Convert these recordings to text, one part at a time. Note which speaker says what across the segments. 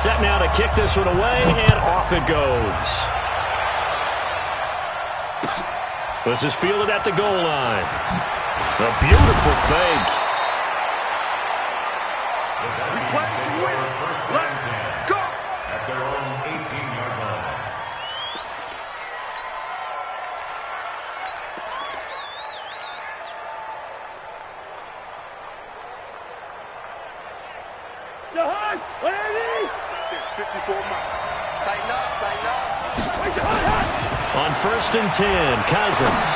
Speaker 1: Set now to kick this one away, and off it goes. This is fielded at the goal line. A beautiful fake.
Speaker 2: Let's go!
Speaker 3: At their own 18-yard line.
Speaker 2: Jahan, what are you? 54 miles. Tighten up, tighten up. Wait, Jahan!
Speaker 1: On 1st and 10, Cousins.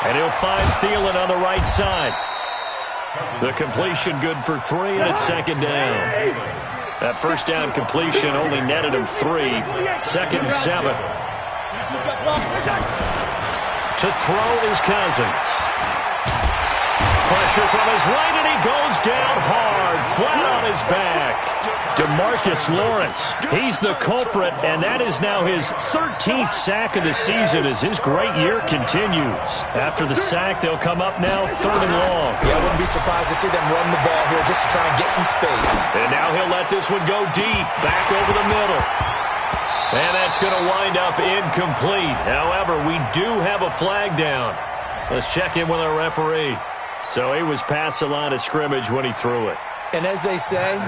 Speaker 1: And he'll find Thielen on the right side. The completion good for 3, and it's 2nd down. That first down completion only netted him 3. 2nd and 7. To throw is Cousins. Pressure from his right, and he goes down hard, flat on his back. DeMarcus Lawrence, he's the culprit, and that is now his 13th sack of the season as his great year continues. After the sack, they'll come up now 3rd and long.
Speaker 4: Yeah, I wouldn't be surprised to see them run the ball here just to try and get some space.
Speaker 1: And now he'll let this one go deep, back over the middle. And that's going to wind up incomplete. However, we do have a flag down. Let's check in with our referee. So he was past the line of scrimmage when he threw it.
Speaker 4: And as they say,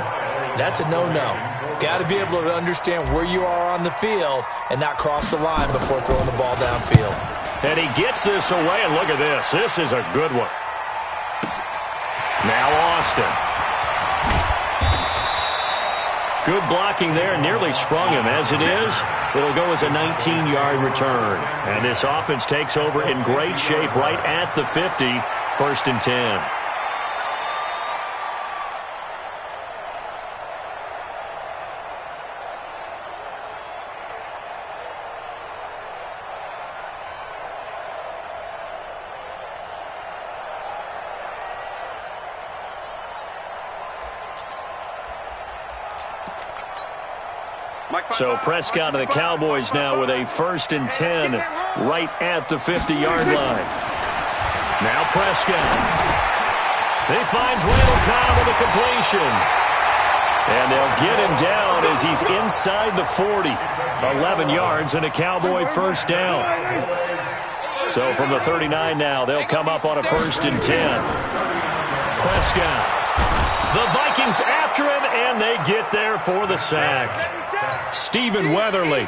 Speaker 4: that's a no-no. Got to be able to understand where you are on the field and not cross the line before throwing the ball downfield.
Speaker 1: And he gets this away, and look at this. This is a good one. Now Austin. Good blocking there, nearly sprung him. As it is, it'll go as a 19-yard return. And this offense takes over in great shape right at the 50, 1st and 10. So Prescott and the Cowboys now with a 1st and 10 right at the 50-yard line. Now Prescott. He finds Randall Cobb with a completion. And they'll get him down as he's inside the 40. 11 yards and a Cowboy 1st down. So from the 39 now, they'll come up on a 1st and 10. Prescott. The Vikings after him, and they get there for the sack. Stephen Weatherly.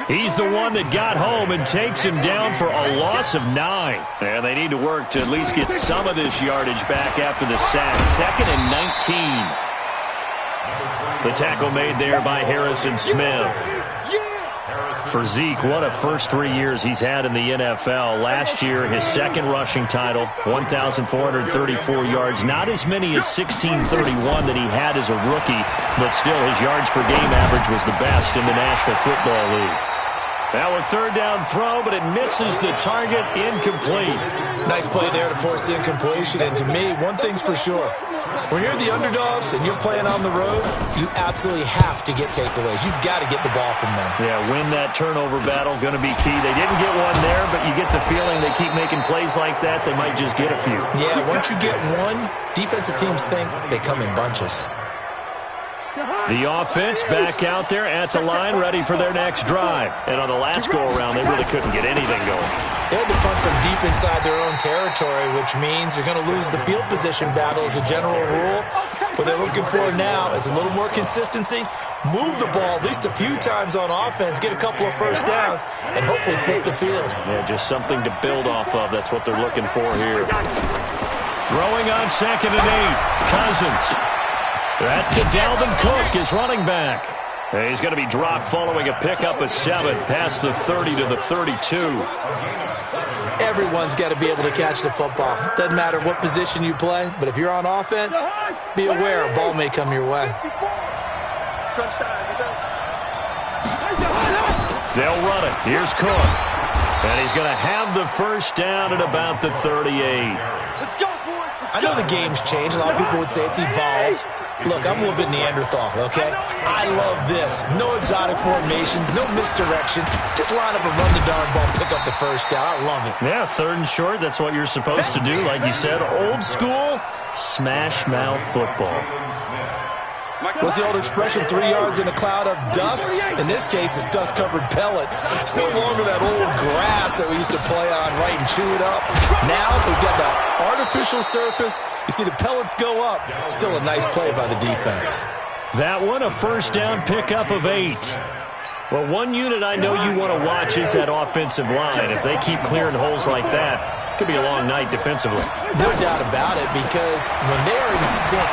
Speaker 1: He's the one that got home and takes him down for a loss of 9. And they need to work to at least get some of this yardage back after the sack. 2nd and 19. The tackle made there by Harrison Smith. For Zeke, what a first 3 years he's had in the NFL. Last year, his 2nd rushing title, 1,434 yards. Not as many as 1,631 that he had as a rookie, but still his yards per game average was the best in the National Football League. Now a 3rd down throw, but it misses the target, incomplete.
Speaker 4: Nice play there to force the incompletion, and to me, one thing's for sure. When you're the underdogs and you're playing on the road, you absolutely have to get takeaways. You've got to get the ball from them.
Speaker 1: Yeah, win that turnover battle, going to be key. They didn't get one there, but you get the feeling they keep making plays like that, they might just get a few.
Speaker 4: Yeah, once you get one, defensive teams think they come in bunches.
Speaker 1: The offense back out there at the line, ready for their next drive. And on the last go-around, they really couldn't get anything going.
Speaker 4: They had to punt from deep inside their own territory, which means you're going to lose the field position battle as a general rule. What they're looking for now is a little more consistency, move the ball at least a few times on offense, get a couple of 1st downs, and hopefully flip the field.
Speaker 1: Yeah, just something to build off of. That's what they're looking for here. Throwing on 2nd and 8, Cousins. That's to Dalvin Cook, his running back. And he's going to be dropped following a pickup of 7 past the 30 to the 32.
Speaker 4: Everyone's got to be able to catch the football. Doesn't matter what position you play, but if you're on offense, be aware a ball may come your way.
Speaker 1: They'll run it. Here's Cook. And he's going to have the 1st down at about the 38.
Speaker 4: I know the game's changed. A lot of people would say it's evolved. Look, I'm a little bit Neanderthal, okay? I love this. No exotic formations, no misdirection. Just line up and run the darn ball, pick up the 1st down. I love it.
Speaker 1: Yeah, 3rd and short, that's what you're supposed to do. Like you said, old school, smash mouth football.
Speaker 4: What's the old expression, 3 yards in a cloud of dust? In this case, it's dust-covered pellets. It's no longer that old grass that we used to play on, right, and chew it up. Now we've got the artificial surface. You see the pellets go up. Still a nice play by the defense.
Speaker 1: That one, a first down pickup of 8. Well, one unit I know you want to watch is that offensive line. If they keep clearing holes like that, it could be a long night defensively.
Speaker 4: No doubt about it, because when they're in sync,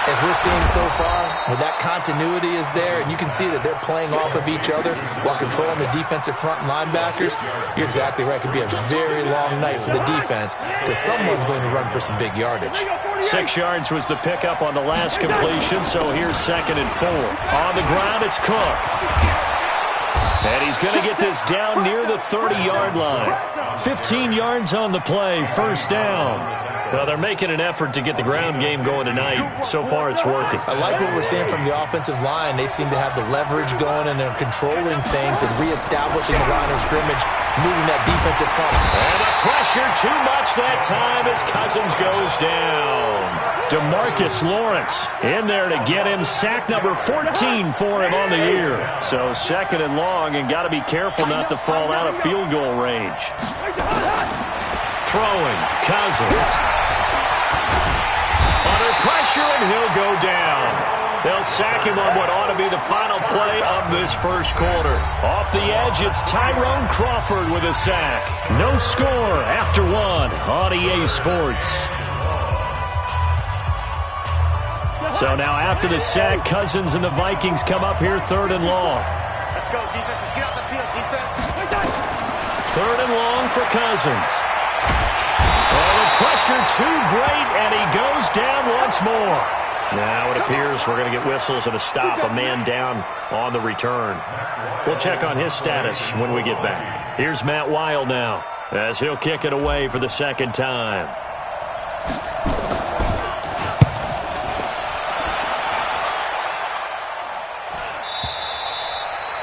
Speaker 4: as we're seeing so far, when that continuity is there, and you can see that they're playing off of each other while controlling the defensive front linebackers, you're exactly right. It could be a very long night for the defense because someone's going to run for some big yardage.
Speaker 1: 6 yards was the pickup on the last completion, so here's 2nd and 4. On the ground, it's Cook. And he's going to get this down near the 30-yard line. 15 yards on the play, first down. Well, they're making an effort to get the ground game going tonight. So far, it's working.
Speaker 4: I like what we're seeing from the offensive line. They seem to have the leverage going, and they're controlling things and reestablishing the line of scrimmage, moving that defensive front.
Speaker 1: And the pressure too much that time as Cousins goes down. DeMarcus Lawrence in there to get him. Sack number 14 for him on the year. So 2nd and long, and got to be careful not to fall out of field goal range. Throwing, Cousins. Under pressure, and he'll go down. They'll sack him on what ought to be the final play of this first quarter. Off the edge, it's Tyrone Crawford with a sack. No score after 1 on EA Sports. So now after the sack, Cousins and the Vikings come up here 3rd and long.
Speaker 2: Let's go, defense. Let's get out the field, defense.
Speaker 1: 3rd and long for Cousins. Oh, the pressure too great, and he goes down once more. Now it appears we're going to get whistles and a stop, a man down on the return. We'll check on his status when we get back. Here's Matt Weil now as he'll kick it away for the 2nd time.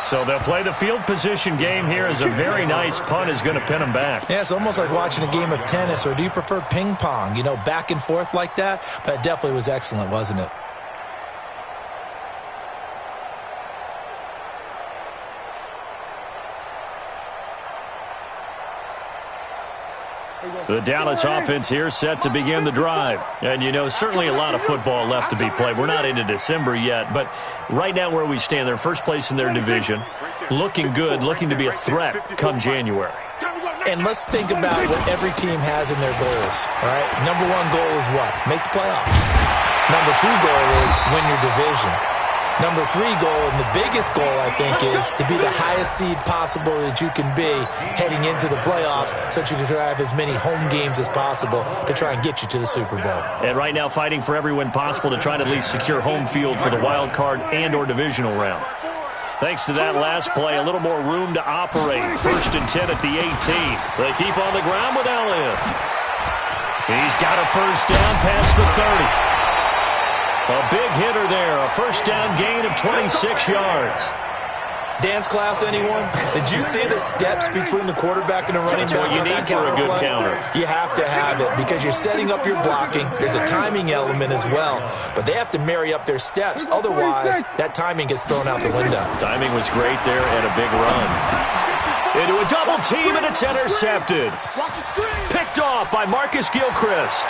Speaker 1: So they'll play the field position game here as a very nice punt is going to pin them back.
Speaker 4: Yeah, it's almost like watching a game of tennis, or do you prefer ping pong? You know, back and forth like that? But it definitely was excellent, wasn't it?
Speaker 1: The Dallas offense here set to begin the drive. And, you know, certainly a lot of football left to be played. We're not into December yet, but right now where we stand, they're first place in their division, looking good, looking to be a threat come January.
Speaker 4: And let's think about what every team has in their goals, all right? Number 1 goal is what? Make the playoffs. Number 2 goal is win your division. Number 3 goal, and the biggest goal, I think, is to be the highest seed possible that you can be heading into the playoffs so that you can drive as many home games as possible to try and get you to the Super Bowl.
Speaker 1: And right now fighting for every win possible to try to at least secure home field for the wild card and or divisional round. Thanks to that last play, a little more room to operate. 1st and 10 at the 18. They keep on the ground with Elliott. He's got a first down past the 30. A big hitter there, a first down gain of 26 yards.
Speaker 4: Dance class, anyone? Did you see the steps between the quarterback and the running back?
Speaker 1: That's what you need for a good counter.
Speaker 4: You have to have it because you're setting up your blocking. There's a timing element as well, but they have to marry up their steps. Otherwise, that timing gets thrown out the window.
Speaker 1: Timing was great there and a big run. Into a double team, and it's intercepted. Picked off by Marcus Gilchrist.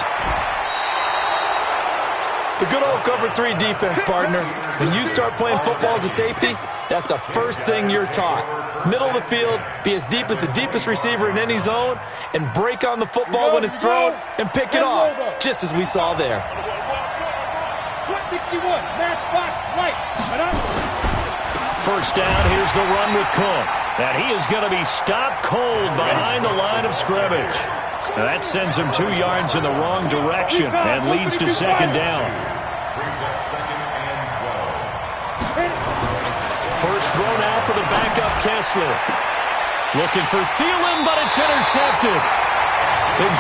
Speaker 4: The good old cover 3 defense, partner. When you start playing football as a safety, that's the first thing you're taught. Middle of the field, be as deep as the deepest receiver in any zone, and break on the football when it's thrown and pick it off, just as we saw there.
Speaker 2: 61, match box, right.
Speaker 1: First down, here's the run with Cook. And he is going to be stopped cold behind the line of scrimmage. That sends him 2 yards in the wrong direction and leads to 2nd down. First throw now for the backup Kessler. Looking for Thielen, but it's intercepted.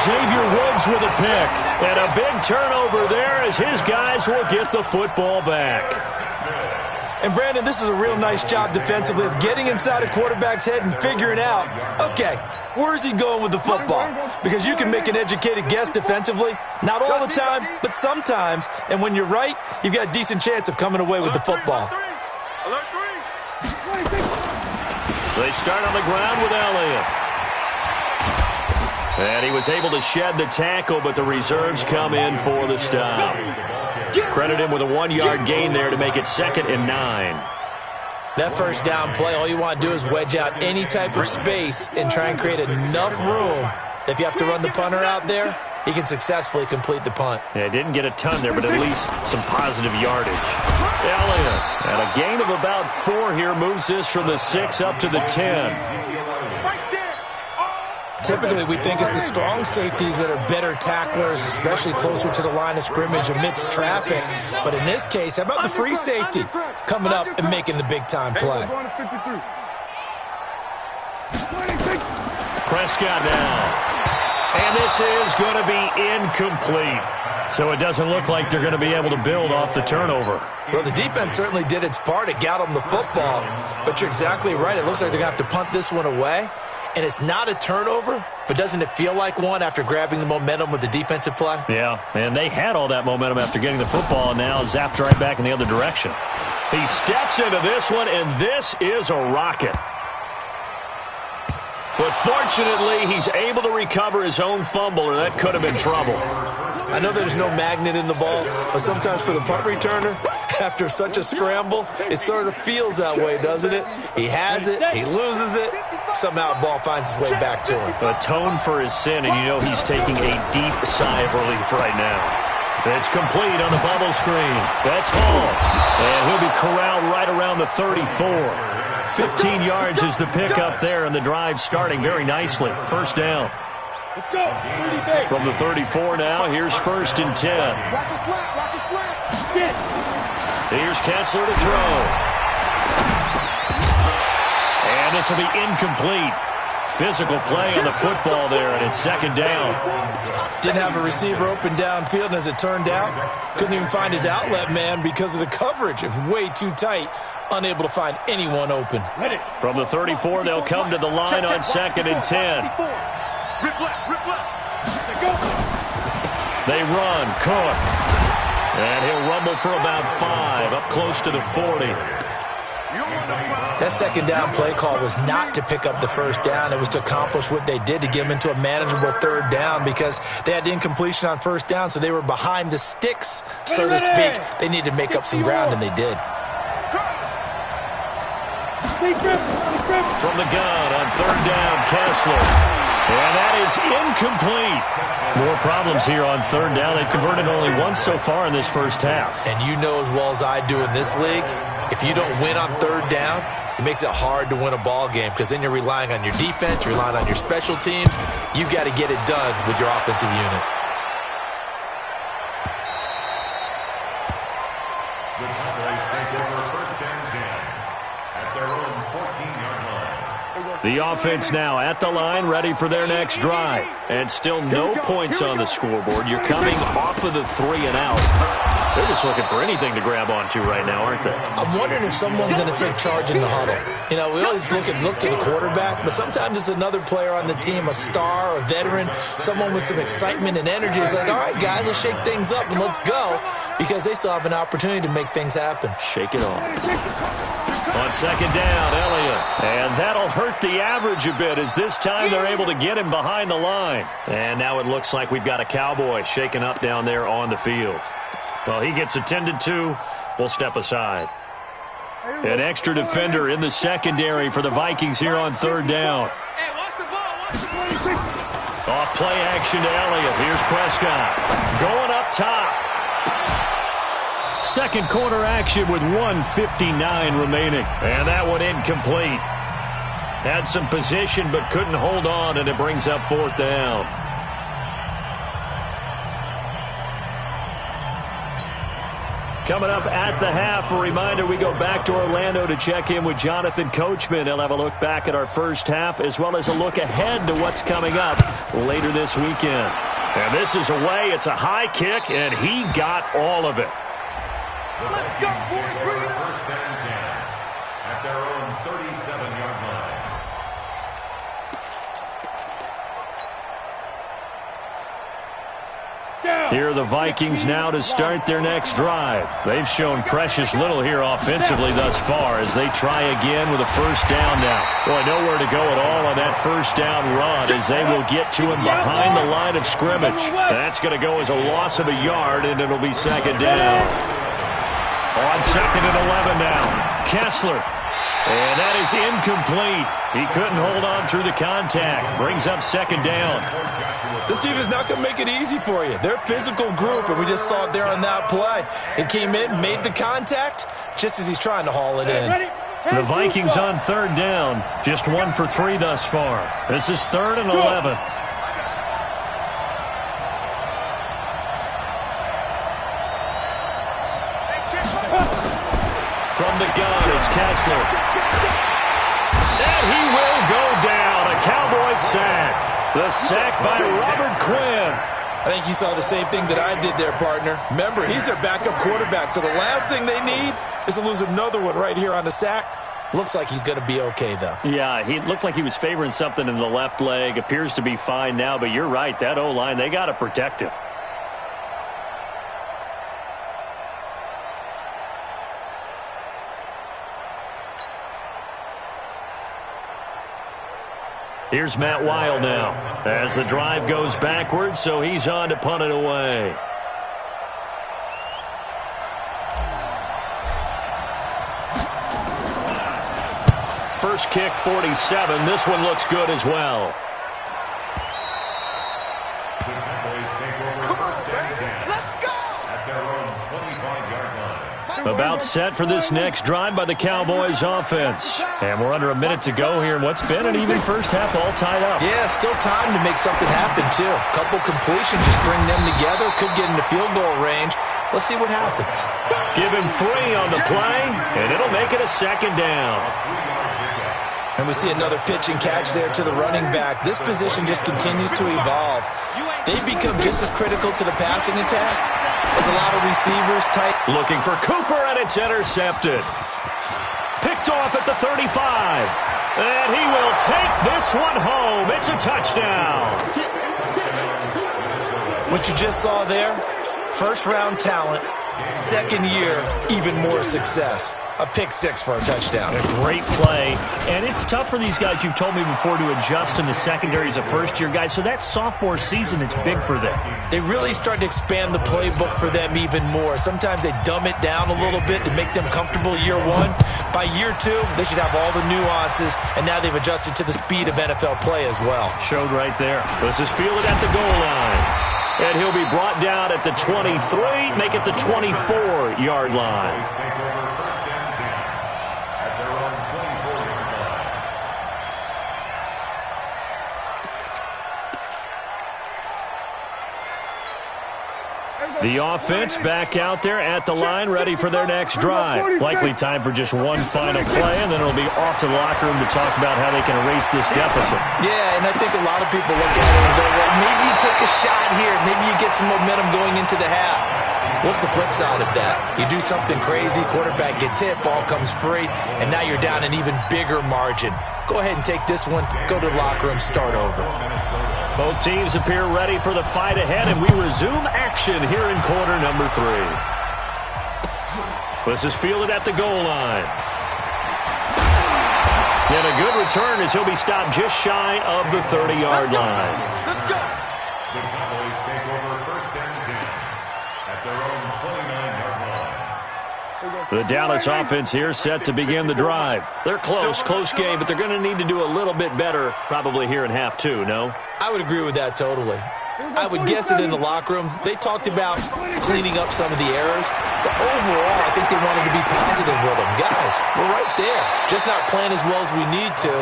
Speaker 1: Xavier Woods with a pick. And a big turnover there as his guys will get the football back.
Speaker 4: And, Brandon, this is a real nice job defensively of getting inside a quarterback's head and figuring out, okay, where's he going with the football? Because you can make an educated guess defensively. Not all the time, but sometimes. And when you're right, you've got a decent chance of coming away with the football.
Speaker 1: They start on the ground with Elliott. And he was able to shed the tackle, but the reserves come in for the stop. Credit him with a 1-yard gain there to make it 2nd and 9.
Speaker 4: That first down play, all you want to do is wedge out any type of space and try and create enough room. If you have to run the punter out there, he can successfully complete the punt.
Speaker 1: Yeah, didn't get a ton there, but at least some positive yardage. Elliott, and a gain of about 4 here, moves this from the 6 up to the 10.
Speaker 4: Typically, we think it's the strong safeties that are better tacklers, especially closer to the line of scrimmage amidst traffic. But in this case, how about the free safety coming up and making the big-time play?
Speaker 1: Prescott now. And this is going to be incomplete. So it doesn't look like they're going to be able to build off the turnover.
Speaker 4: Well, the defense certainly did its part. It got them the football. But you're exactly right. It looks like they're going to have to punt this one away. And it's not a turnover, but doesn't it feel like one after grabbing the momentum with the defensive play?
Speaker 1: Yeah, and they had all that momentum after getting the football, and now zapped right back in the other direction. He steps into this one, and this is a rocket. But fortunately, he's able to recover his own fumble, or that could have been trouble.
Speaker 4: I know there's no magnet in the ball, but sometimes for the punt returner, after such a scramble, it sort of feels that way, doesn't it? He has it, he loses it, somehow the ball finds its way back to him.
Speaker 1: Atone for his sin, and you know he's taking a deep sigh of relief right now. It's complete on the bubble screen. That's Hall, and he'll be corralled right around the 34. 15 yards is the pickup there, and the drive starting very nicely. First down.
Speaker 2: Let's go.
Speaker 1: From the 34 now, here's 1st and 10.
Speaker 2: Watch your slap. Watch your slap. Get.
Speaker 1: Here's Kessler to throw. And this will be incomplete. Physical play on the football there, and it's 2nd down.
Speaker 4: Didn't have a receiver open downfield, and as it turned out, couldn't even find his outlet man because of the coverage. It was way too tight, unable to find anyone open.
Speaker 1: From the 34, they'll come to the line on 2nd and 10.
Speaker 2: Rip left. Go.
Speaker 1: They run. Cook. And he'll rumble for about 5, up close to the 40.
Speaker 4: That 2nd down play call was not to pick up the 1st down. It was to accomplish what they did, to get them into a manageable 3rd down, because they had incompletion on 1st down, so they were behind the sticks, so to speak. They needed to make up some ground, and they did.
Speaker 1: From the gun on 3rd down, Kessler. And that is incomplete. More problems here on 3rd down. They've converted only once so far in this first half.
Speaker 4: And you know as well as I do in this league, if you don't win on 3rd down, it makes it hard to win a ball game, because then you're relying on your defense, you're relying on your special teams. You've got to get it done with your offensive unit.
Speaker 3: The Cowboys take over 1st and 10 at their own 14-yard line.
Speaker 1: The offense now at the line, ready for their next drive. And still no points on the scoreboard. You're coming off of the 3 and out. They're just looking for anything to grab onto right now, aren't they?
Speaker 4: I'm wondering if someone's going to take charge in the huddle. You know, we always look to the quarterback, but sometimes it's another player on the team, a star, a veteran, someone with some excitement and energy. It's like, all right, guys, let's shake things up and let's go, because they still have an opportunity to make things happen.
Speaker 1: Shake it off. On 2nd down, Elliott. And that'll hurt the average a bit, as this time they're able to get him behind the line. And now it looks like we've got a Cowboy shaken up down there on the field. Well, he gets attended to. We'll step aside. An extra defender in the secondary for the Vikings here on 3rd down.
Speaker 2: Hey, watch the ball.
Speaker 1: Off play action to Elliott. Here's Prescott. Going up top. 2nd quarter action with 1:59 remaining. And that one incomplete. Had some position but couldn't hold on, and it brings up 4th down. Coming up at the half, a reminder, we go back to Orlando to check in with Jonathan Coachman. He'll have a look back at our first half, as well as a look ahead to what's coming up later this weekend. And this is away. It's a high kick, and he got all of it.
Speaker 2: Let's go, boys. Bring it up.
Speaker 3: First and 10 at their own 37-yard line.
Speaker 1: Here are the Vikings now to start their next drive. They've shown precious little here offensively thus far as they try again with a first down now. Boy, nowhere to go at all on that first down run as they will get to him behind the line of scrimmage. That's going to go as a loss of a yard, and it'll be second down. On second and 11 now. Kessler. And that is incomplete. He couldn't hold on through the contact. Brings up second down.
Speaker 4: This team is not going to make it easy for you. They're a physical group, and we just saw it there on that play. It came in, made the contact, just as he's trying to haul it in.
Speaker 1: The Vikings on third down. Just 1 for 3 thus far. This is 3rd and 11. From the gun, it's Kessler. And he will go down. A Cowboys sack. The sack by Robert Quinn.
Speaker 4: I think you saw the same thing that I did there, partner. Remember, he's their backup quarterback, so the last thing they need is to lose another one right here on the sack. Looks like he's going to be okay, though.
Speaker 1: Yeah, he looked like he was favoring something in the left leg. Appears to be fine now, but you're right. That O-line, they got to protect him. Here's Matt Weil now as the drive goes backwards, so he's on to punt it away. First kick, 47. This one looks good as well.
Speaker 3: The Cowboys take over first and 10 at their own 25-yard line.
Speaker 1: About set for this next drive by the Cowboys offense. And we're under a minute to go here in what's been an even first half, all tied up.
Speaker 4: Yeah, still time to make something happen, too. Couple completions, just string them together. Could get into field goal range. Let's see what happens.
Speaker 1: Give him 3 on the play, and it'll make it a second down.
Speaker 4: And we see another pitch and catch there to the running back. This position just continues to evolve. They've become just as critical to the passing attack as a lot of receivers. Tight.
Speaker 1: Looking for Cooper, and it's intercepted. Picked off at the 35. And he will take this one home. It's a touchdown.
Speaker 4: What you just saw there, first-round talent, second year, even more success. A pick 6 for a touchdown.
Speaker 1: A great play. And it's tough for these guys, you've told me before, to adjust in the secondary as a first-year guy. So that sophomore season, it's big for them.
Speaker 4: They really start to expand the playbook for them even more. Sometimes they dumb it down a little bit to make them comfortable year 1. By year 2, they should have all the nuances, and now they've adjusted to the speed of NFL play as well.
Speaker 1: Showed right there. This is fielded at the goal line. And he'll be brought down at the 23, make it the 24-yard line. The offense back out there at the line, ready for their next drive. Likely time for just one final play, and then it'll be off to the locker room to talk about how they can erase this deficit.
Speaker 4: Yeah, and I think a lot of people look at it and go, well, maybe you take a shot here. Maybe you get some momentum going into the half. What's the flip side of that? You do something crazy, quarterback gets hit, ball comes free, and now you're down an even bigger margin. Go ahead and take this one, go to the locker room, start over.
Speaker 1: Both teams appear ready for the fight ahead, and we resume action here in quarter number 3. This is fielded at the goal line. And a good return as he'll be stopped just shy of the 30-yard line.
Speaker 2: Let's go.
Speaker 3: The Cowboys take over first and 10 at their own 29-yard line.
Speaker 1: The Dallas offense here set to begin the drive. They're close game, but they're going to need to do a little bit better probably here in half 2, no?
Speaker 4: I would agree with that totally. I would guess it in the locker room. They talked about cleaning up some of the errors, but overall, I think they wanted to be positive with them. Guys, we're right there. Just not playing as well as we need to.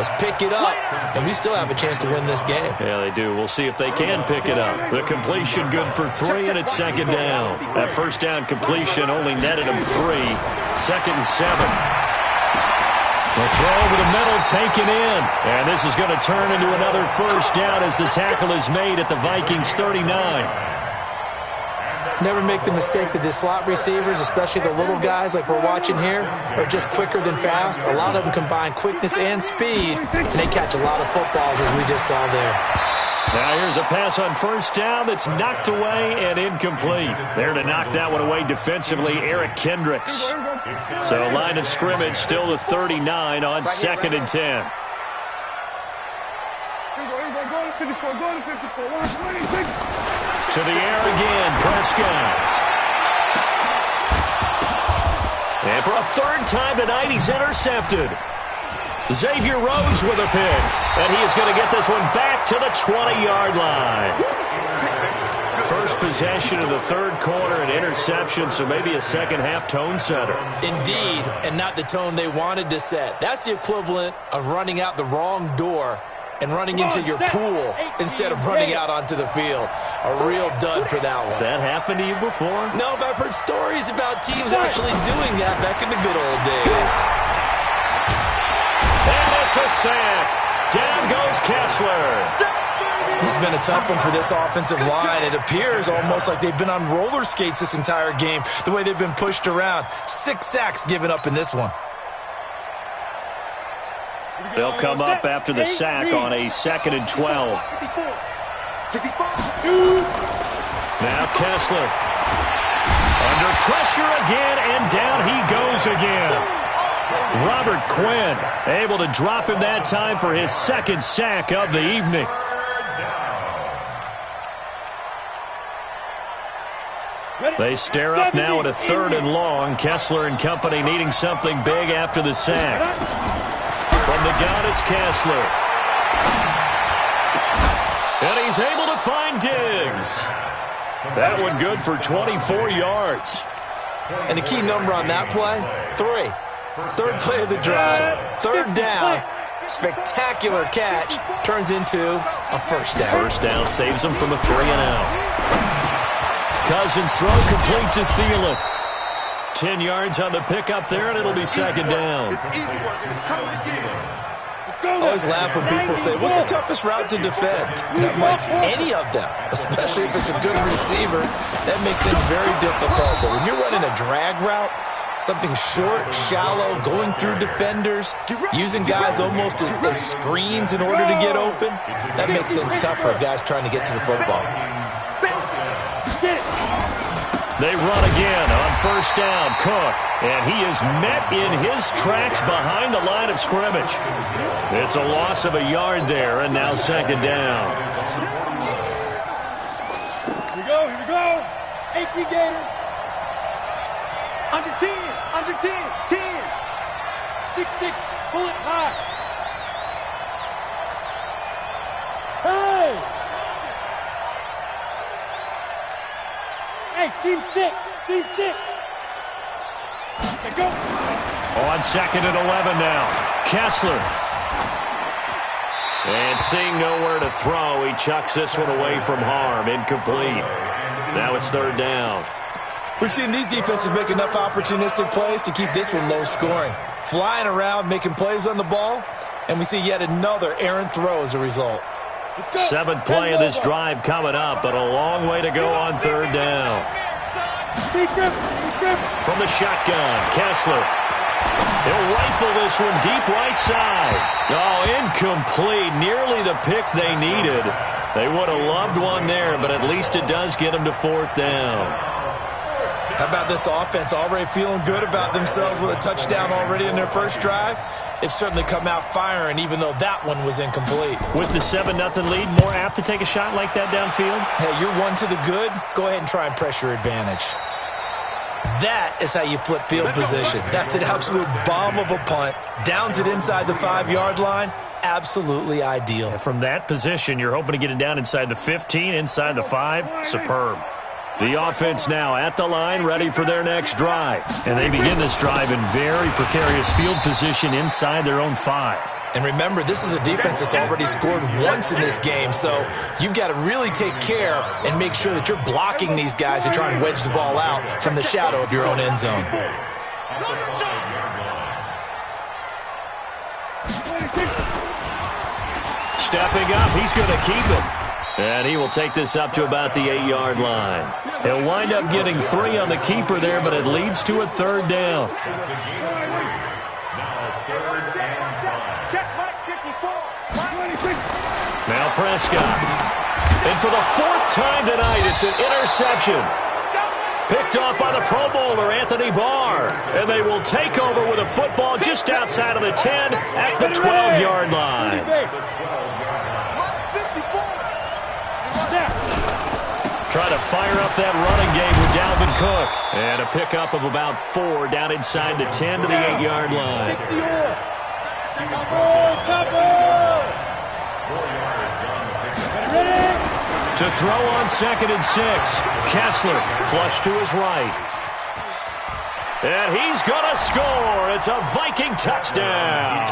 Speaker 4: Let's pick it up, and we still have a chance to win this game.
Speaker 1: Yeah, they do. We'll see if they can pick it up. The completion good for 3, and it's second down. That first down completion only netted them 3. Second and 7. The throw over the middle taken in. And this is going to turn into another first down as the tackle is made at the Vikings 39.
Speaker 3: And their
Speaker 4: Never make the mistake that the slot receivers, especially the little guys like we're watching here, are just quicker than fast. A lot of them combine quickness and speed, and they catch a lot of footballs, as we just saw there.
Speaker 1: Now here's a pass on first down that's knocked away and incomplete. There to knock that one away defensively, Eric Kendricks. So line of scrimmage still the 39 on 2nd and 10. To the air again, Prescott. And for a third time tonight, he's intercepted. Xavier Rhodes with a pick. And he is going to get this one back to the 20-yard line. First possession of the third quarter, an interception, so maybe a second-half tone setter.
Speaker 4: Indeed, and not the tone they wanted to set. That's the equivalent of running out the wrong door and running into your pool instead of running out onto the field. A real dud for that one.
Speaker 1: Has that happened to you before?
Speaker 4: No, but I've heard stories about teams actually doing that back in the good old days.
Speaker 1: And it's a sack. Down goes Kessler.
Speaker 4: This has been a tough one for this offensive line. It appears almost like they've been on roller skates this entire game, the way they've been pushed around. 6 sacks given up in this one.
Speaker 1: They'll come up after the sack on a 2nd and 12. Now Kessler. Under pressure again, and down he goes again. Robert Quinn able to drop him that time for his 2nd sack of the evening. They stare up now at a 3rd and long. Kessler and company needing something big after the sack. From the gun, it's Kessler. And he's able to find Diggs. That one good for 24 yards.
Speaker 4: And the key number on that play, 3. Third play of the drive, 3rd down. Spectacular catch turns into a first down.
Speaker 1: First down saves him from a 3-and-out. Cousins throw complete to Thielen. 10 yards on the pickup there, and it'll be 2nd down.
Speaker 4: I always laugh when people say, what's the toughest route to defend? Not much. Any of them, especially if it's a good receiver, that makes things very difficult. But when you're running a drag route, something short, shallow, going through defenders, using guys almost as screens in order to get open, that makes things tough for guys trying to get to the football.
Speaker 1: They run again on first down, Cook, and he is met in his tracks behind the line of scrimmage. It's a loss of a yard there, and now 2nd down.
Speaker 2: Here we go. 18 Gators. Under 10, 10. 6-6, pull it high. Hey! Hey, seam 6. Let's go.
Speaker 1: On 2nd and 11 now. Kessler. And seeing nowhere to throw, he chucks this one away from harm. Incomplete. Now it's 3rd down.
Speaker 4: We've seen these defenses make enough opportunistic plays to keep this one low scoring. Flying around, making plays on the ball, and we see yet another errant throw as a result.
Speaker 1: 7th play of this drive coming up, but a long way to go on 3rd down. From the shotgun, Kessler. He'll rifle this one deep right side. Oh, incomplete. Nearly the pick they needed. They would have loved one there, but at least it does get them to 4th down.
Speaker 4: How about this offense already feeling good about themselves with a touchdown already in their first drive? They've certainly come out firing, even though that one was incomplete.
Speaker 1: With the 7-0 lead, more apt to take a shot like that downfield?
Speaker 4: Hey, you're one to the good. Go ahead and try and press your advantage. That is how you flip field position. That's an absolute bomb of a punt. Downs it inside the 5-yard line. Absolutely ideal.
Speaker 1: From that position, you're hoping to get it down inside the 15, inside the 5. Superb. The offense now at the line, ready for their next drive. And they begin this drive in very precarious field position inside their own 5.
Speaker 4: And remember, this is a defense that's already scored once in this game, so you've got to really take care and make sure that you're blocking these guys who try and wedge the ball out from the shadow of your own end zone.
Speaker 1: Stepping up, he's going to keep it. And he will take this up to about the 8-yard line. He'll wind up getting 3 on the keeper there, but it leads to a 3rd down. Now Prescott. And for the 4th time tonight, it's an interception. Picked off by the Pro Bowler, Anthony Barr. And they will take over with a football just outside of the 10 at the 12-yard line. Try to fire up that running game with Dalvin Cook. And a pickup of about 4 down inside the 10 to the 8-yard line. To throw on 2nd and 6. Kessler flush to his right. And he's going to score. It's a Viking touchdown.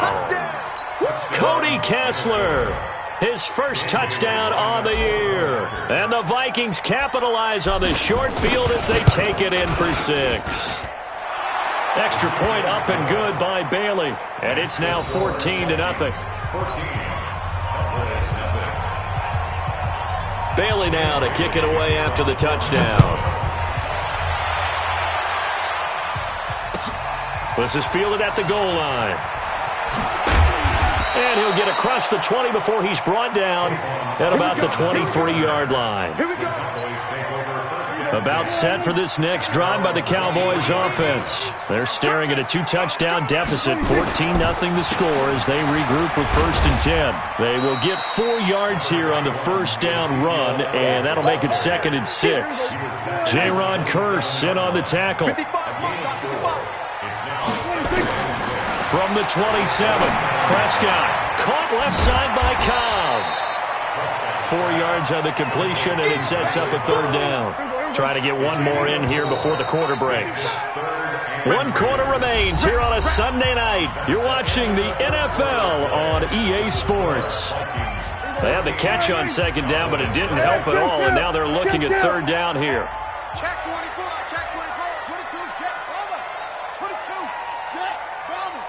Speaker 1: Cody Kessler. His first touchdown on the year. And the Vikings capitalize on the short field as they take it in for 6. Extra point up and good by Bailey. And it's now 14-0. Bailey now to kick it away after the touchdown. This is fielded at the goal line. And he'll get across the 20 before he's brought down at about the 23-yard line. About set for this next drive by the Cowboys offense. They're staring at a 2-touchdown deficit, 14-0 the score as they regroup with 1st and 10. They will get 4 yards here on the 1st down run, and that'll make it 2nd and 6. J-Ron Kearse in on the tackle. From the 27, Prescott caught left side by Cobb. 4 yards on the completion, and it sets up a 3rd down. Try to get one more in here before the quarter breaks. 1 quarter remains here on a Sunday night. You're watching the NFL on EA Sports. They had the catch on 2nd down, but it didn't help at all, and now they're looking at 3rd down here.
Speaker 2: Check 24, check 24, 22, check, bomber, 22, check, bomber.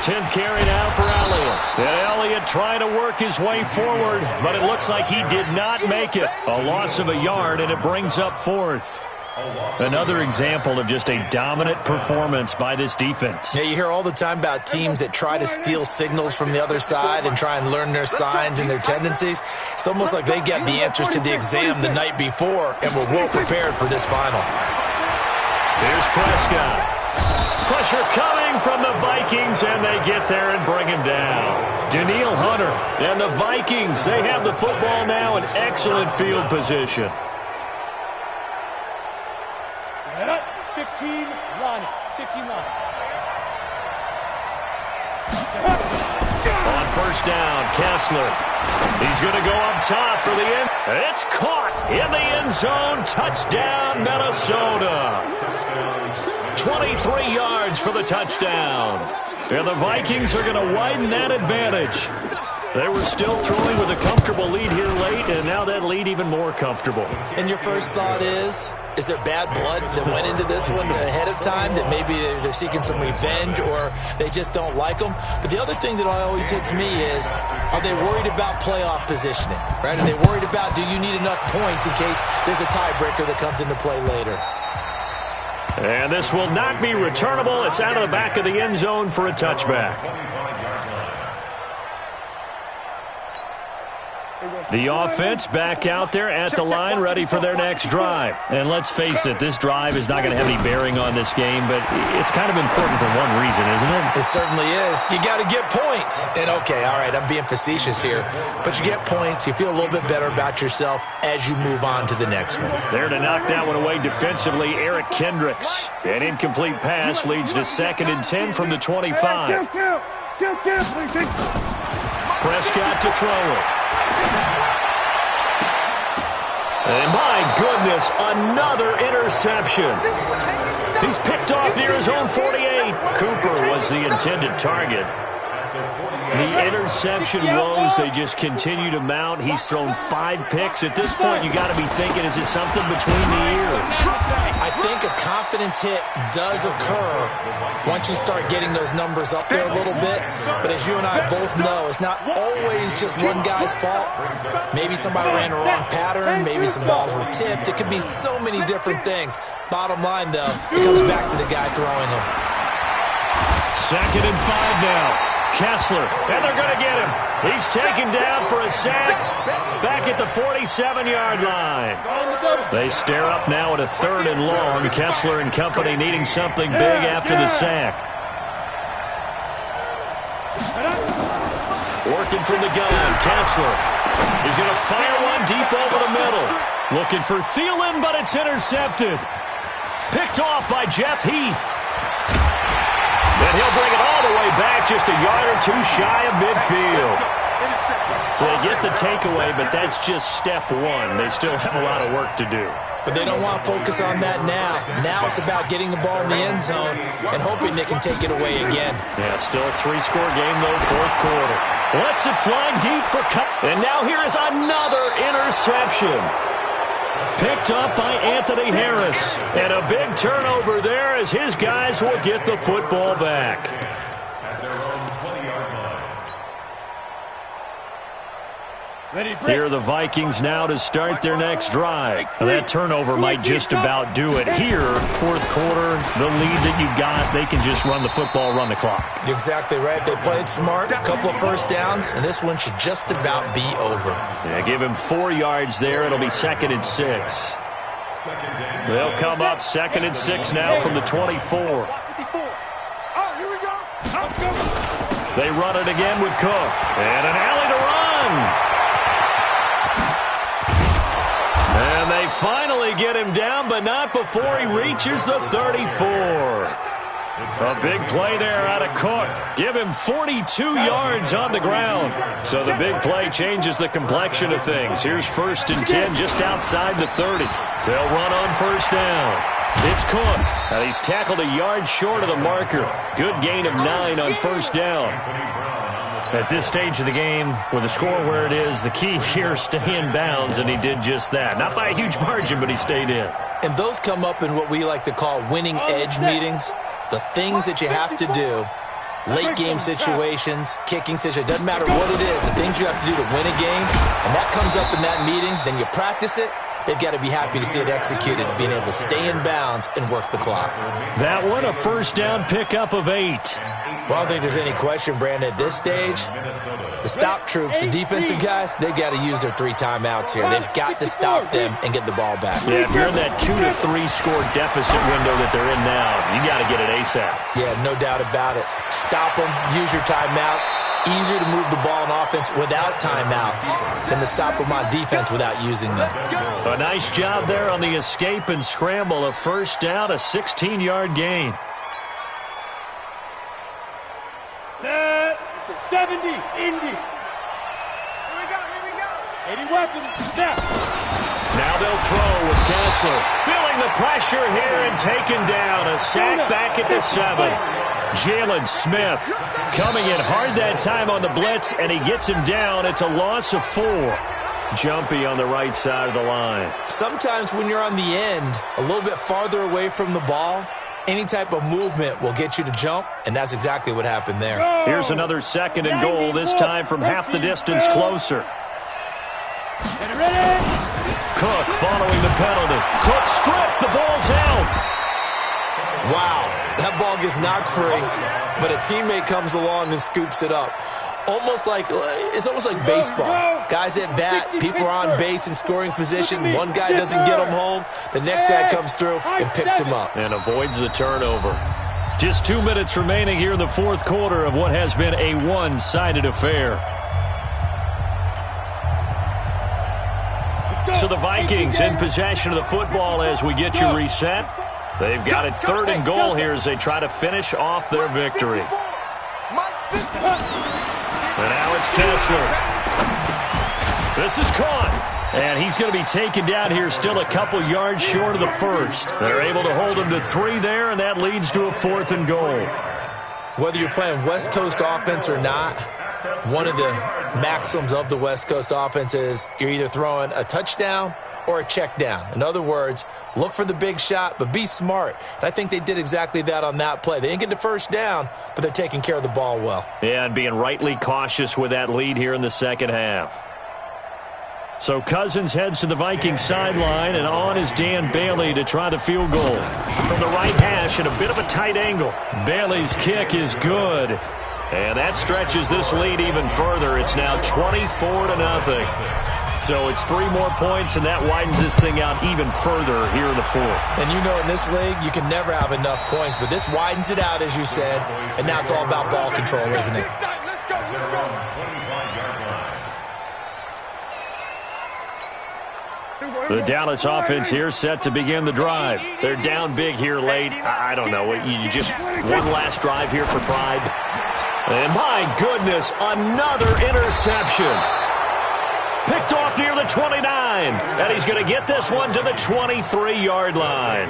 Speaker 1: 10th carry now for Elliott. And Elliott trying to work his way forward, but it looks like he did not make it. A loss of a yard, and it brings up 4th. Another example of just a dominant performance by this defense.
Speaker 4: Yeah, you hear all the time about teams that try to steal signals from the other side and try and learn their signs and their tendencies. It's almost like they get the answers to the exam the night before and were well prepared for this final.
Speaker 1: Here's Prescott. Pressure coming from the Vikings, and they get there and bring him down. Danielle Hunter and the Vikings, they have the football now in excellent field position.
Speaker 2: 15 line. 15 line.
Speaker 1: On 1st down, Kessler. He's going to go up top for the end. It's caught in the end zone. Touchdown, Minnesota. 23 yards for the touchdown. And the Vikings are going to widen that advantage. They were still throwing with a comfortable lead here late, and now that lead even more comfortable.
Speaker 4: And your first thought is there bad blood that went into this one ahead of time, that maybe they're seeking some revenge or they just don't like them? But the other thing that always hits me is, are they worried about playoff positioning? Right? Are they worried about, do you need enough points in case there's a tiebreaker that comes into play later?
Speaker 1: And this will not be returnable. It's out of the back of the end zone for a touchback. The offense back out there at the line, ready for their next drive. And let's face it, this drive is not going to have any bearing on this game, but it's kind of important for one reason, isn't it?
Speaker 4: It certainly is. You got to get points. And okay, all right, I'm being facetious here, but you get points, you feel a little bit better about yourself as you move on to the next one.
Speaker 1: There to knock that one away defensively, Eric Kendricks. An incomplete pass leads to 2nd and 10 from the 25. Prescott to throw it. And my goodness, another interception. He's picked off near his own 48. Cooper was the intended target. The interception woes, they just continue to mount. He's thrown 5 picks. At this point, you got to be thinking, is it something between the ears?
Speaker 4: I think a confidence hit does occur once you start getting those numbers up there a little bit. But as you and I both know, it's not always just one guy's fault. Maybe somebody ran the wrong pattern. Maybe some balls were tipped. It could be so many different things. Bottom line, though, it comes back to the guy throwing them.
Speaker 1: 2nd and 5 now. Kessler, and they're going to get him. He's taken down for a sack back at the 47-yard line. They stare up now at a 3rd and long. Kessler and company needing something big after the sack. Working from the gun, Kessler. He's going to fire one deep over the middle. Looking for Thielen, but it's intercepted. Picked off by Jeff Heath. And he'll bring it all the way back, just a yard or 2 shy of midfield. So they get the takeaway, but that's just step 1. They still have a lot of work to do.
Speaker 4: But they don't want to focus on that now. Now it's about getting the ball in the end zone and hoping they can take it away again.
Speaker 1: Yeah, still a 3-score game, though, 4th quarter. Lets it fly deep for cut. And now here is another interception. Picked up by Anthony Harris. And a big turnover there as his guys will get the football back.
Speaker 3: At their own 20-yard line.
Speaker 1: Here are the Vikings now to start their next drive. Now that turnover might just about do it. Here, 4th quarter, the lead that you've got, they can just run the football, run the clock.
Speaker 4: You're exactly right. They played smart, a couple of first downs, and this one should just about be over.
Speaker 1: Yeah, give him 4 yards there. It'll be 2nd and 6. They'll come up 2nd and 6 now from the 24. They run it again with Cook. And an alley to run. And they finally get him down, but not before he reaches the 34. A big play there out of Cook. Give him 42 yards on the ground. So the big play changes the complexion of things. Here's 1st and 10 just outside the 30. They'll run on 1st down. It's Cook. And he's tackled a yard short of the marker. Good gain of 9 on 1st down. At this stage of the game, with the score where it is, the key here, stay in bounds, and he did just that. Not by a huge margin, but he stayed in.
Speaker 4: And those come up in what we like to call winning edge meetings. The things that you have to do, late game situations, kicking situations, doesn't matter what it is, the things you have to do to win a game, and that comes up in that meeting, then you practice it. They've got to be happy to see it executed, being able to stay in bounds and work the clock.
Speaker 1: That one, a 1st down pickup of 8.
Speaker 4: Well, I don't think there's any question, Brandon, at this stage, the stop troops, the defensive guys, they've got to use their 3 timeouts here. They've got to stop them and get the ball back.
Speaker 1: Yeah, if you're in that 2 to 3 score deficit window that they're in now, you got to get it ASAP.
Speaker 4: Yeah, no doubt about it. Stop them, use your timeouts. Easier to move the ball on offense without timeouts than to stop them on defense without using them.
Speaker 1: A nice job there on the escape and scramble. A 1st down, a 16-yard gain.
Speaker 2: Set for 70, Indy. Here we go. 80 weapons, snap.
Speaker 1: Now they'll throw with Kessler. Feeling the pressure here and taken down. A sack back at the 7. Jalen Smith coming in hard that time on the blitz, and he gets him down. It's a loss of 4. Jumpy on the right side of the line.
Speaker 4: Sometimes when you're on the end, a little bit farther away from the ball, any type of movement will get you to jump, and that's exactly what happened there.
Speaker 1: Here's another 2nd and goal, this time from half the distance closer. Cook following the penalty. Cook stripped, the ball's out.
Speaker 4: Wow, that ball gets knocked free, but a teammate comes along and scoops it up. It's almost like baseball. Guys at bat, people are on base in scoring position. One guy doesn't get him home. The next guy comes through and picks him up.
Speaker 1: And avoids the turnover. Just 2 minutes remaining here in the 4th quarter of what has been a one-sided affair. So the Vikings in possession of the football as we get you reset. They've got it 3rd and goal here as they try to finish off their victory. And now it's Kessler. This is caught. And he's going to be taken down here still a couple yards short of the 1st. They're able to hold him to 3 there, and that leads to a 4th and goal.
Speaker 4: Whether you're playing West Coast offense or not, one of the maxims of the West Coast offense is you're either throwing a touchdown or a check down. In other words, look for the big shot, but be smart. And I think they did exactly that on that play. They didn't get the first down, but they're taking care of the ball well.
Speaker 1: Yeah, and being rightly cautious with that lead here in the second half. So Cousins heads to the Vikings sideline, and on is Dan Bailey to try the field goal. From the right hash at a bit of a tight angle. Bailey's kick is good. And that stretches this lead even further. It's now 24-0. So it's 3 more points, and that widens this thing out even further here in the fourth.
Speaker 4: And you know in this league, you can never have enough points, but this widens it out, as you said, and now it's all about ball control, isn't it?
Speaker 1: The Dallas offense here set to begin the drive. They're down big here late. I don't know. You just one last drive here for pride. And my goodness, another interception. Picked off near the 29. And he's going to get this one to the 23-yard line.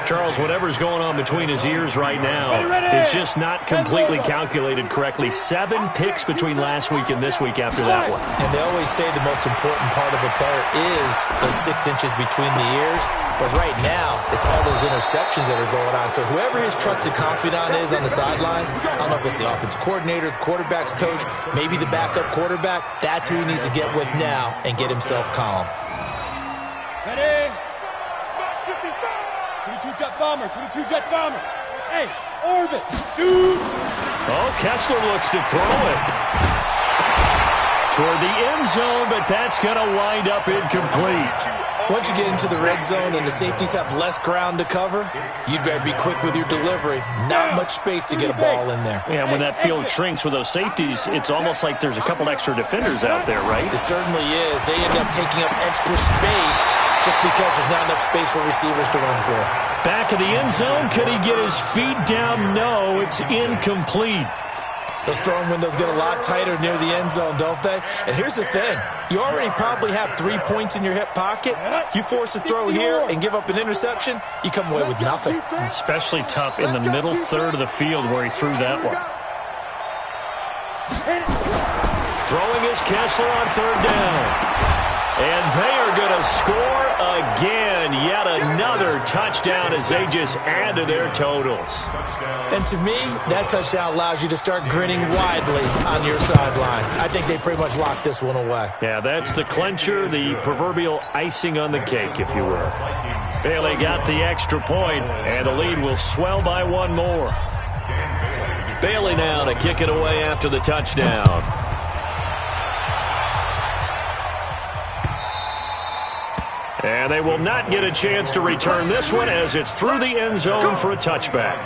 Speaker 1: Charles, whatever's going on between his ears right now, it's just not completely calculated correctly. 7 picks between last week and this week after that one.
Speaker 4: And they always say the most important part of a player is those 6 inches between the ears. But right now, it's all those interceptions that are going on. So whoever his trusted confidant is on the sidelines, I don't know if it's the offensive coordinator, the quarterback's coach, maybe the backup quarterback, that's who he needs to get with now and get himself calm.
Speaker 2: Ready? 22 jet bomber, 22 jet bomber. Hey, orbit, shoot.
Speaker 1: Oh, Kessler looks to throw it toward the end zone, but that's going to wind up incomplete.
Speaker 4: Once you get into the red zone and the safeties have less ground to cover, you'd better be quick with your delivery. Not much space to get a ball in there.
Speaker 1: Yeah, when that field shrinks with those safeties, it's almost like there's a couple extra defenders out there, right?
Speaker 4: It certainly is. They end up taking up extra space just because there's not enough space for receivers to run through.
Speaker 1: Back of the end zone, could he get his feet down? No, it's incomplete.
Speaker 4: Those throwing windows get a lot tighter near the end zone, don't they? And here's the thing. You already probably have 3 points in your hip pocket. You force a throw here and give up an interception, you come away with nothing.
Speaker 1: Especially tough in the middle third of the field where he threw that one. Throwing is Kessler on third down. And they are going to score again. Yet another touchdown as they just add to their totals.
Speaker 4: And to me, that touchdown allows you to start grinning widely on your sideline. I think they pretty much locked this one away.
Speaker 1: Yeah, that's the clincher, the proverbial icing on the cake, if you will. Bailey got the extra point, and the lead will swell by 1 more. Bailey now to kick it away after the touchdown. And they will not get a chance to return this one as it's through the end zone for a touchback.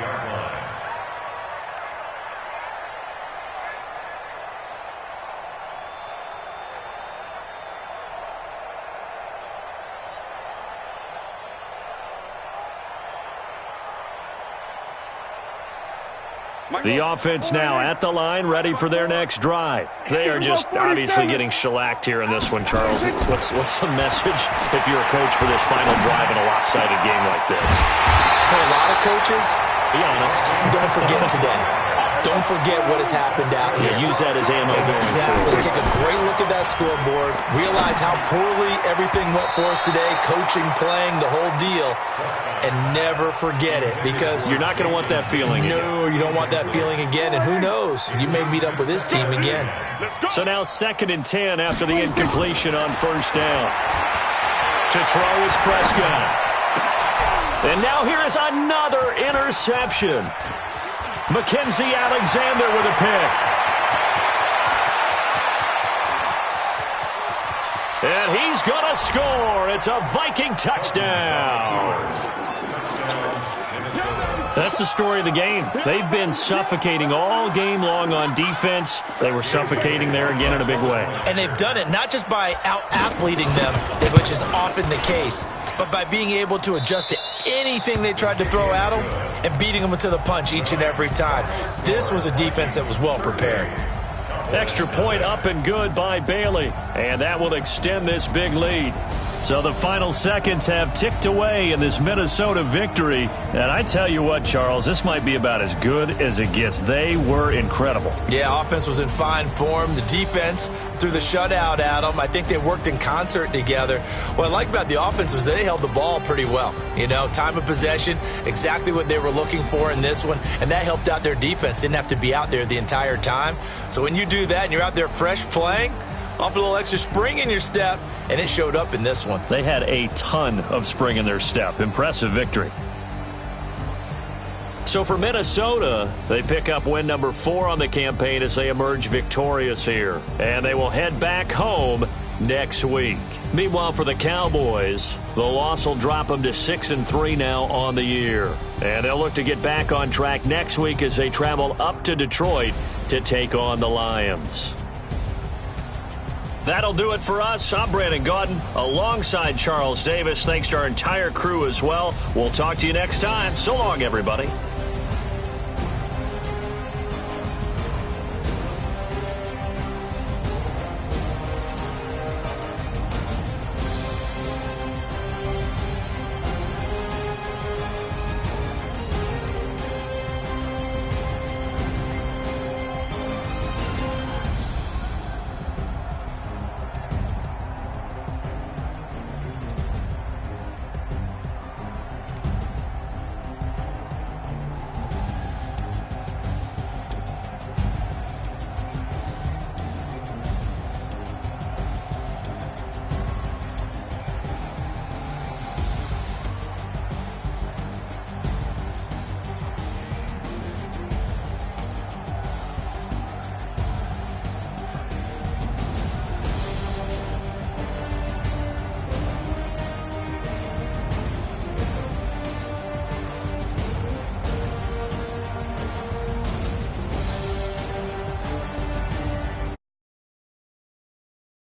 Speaker 1: The offense now at the line, ready for their next drive. They are just obviously getting shellacked here in this one, Charles. What's the message if you're a coach for this final drive in a lopsided game like this?
Speaker 4: For a lot of coaches,
Speaker 1: be honest.
Speaker 4: Don't forget today. Don't forget what has happened out here.
Speaker 1: Yeah, use that as ammo.
Speaker 4: Exactly. Take a great look at that scoreboard. Realize how poorly everything went for us today. Coaching, playing, the whole deal. And never forget it, because
Speaker 1: you're not going to want that feeling again.
Speaker 4: No, you don't want that feeling again. And who knows? You may meet up with this team again.
Speaker 1: So now 2nd and 10 after the incompletion on first down. To throw is Prescott. And now here is another interception. Mackenzie Alexander with a pick. And he's going to score. It's a Viking touchdown. That's the story of the game. They've been suffocating all game long on defense. They were suffocating there again in a big way.
Speaker 4: And they've done it not just by out-athleting them, which is often the case, but by being able to adjust to anything they tried to throw at them and beating them to the punch each and every time. This was a defense that was well prepared.
Speaker 1: Extra point up and good by Bailey. And that will extend this big lead. So the final seconds have ticked away in this Minnesota victory. And I tell you what, Charles, this might be about as good as it gets. They were incredible.
Speaker 4: Yeah, offense was in fine form. The defense threw the shutout at them. I think they worked in concert together. What I like about the offense was they held the ball pretty well. You know, time of possession, exactly what they were looking for in this one. And that helped out their defense. Didn't have to be out there the entire time. So when you do that and you're out there fresh playing, off a little extra spring in your step, and it showed up in this one.
Speaker 1: They had a ton of spring in their step. Impressive victory. So for Minnesota, they pick up win number 4 on the campaign as they emerge victorious here. And they will head back home next week. Meanwhile, for the Cowboys, the loss will drop them to 6-3 now on the year. And they'll look to get back on track next week as they travel up to Detroit to take on the Lions. That'll do it for us. I'm Brandon Gaudin alongside Charles Davis. Thanks to our entire crew as well. We'll talk to you next time. So long, everybody.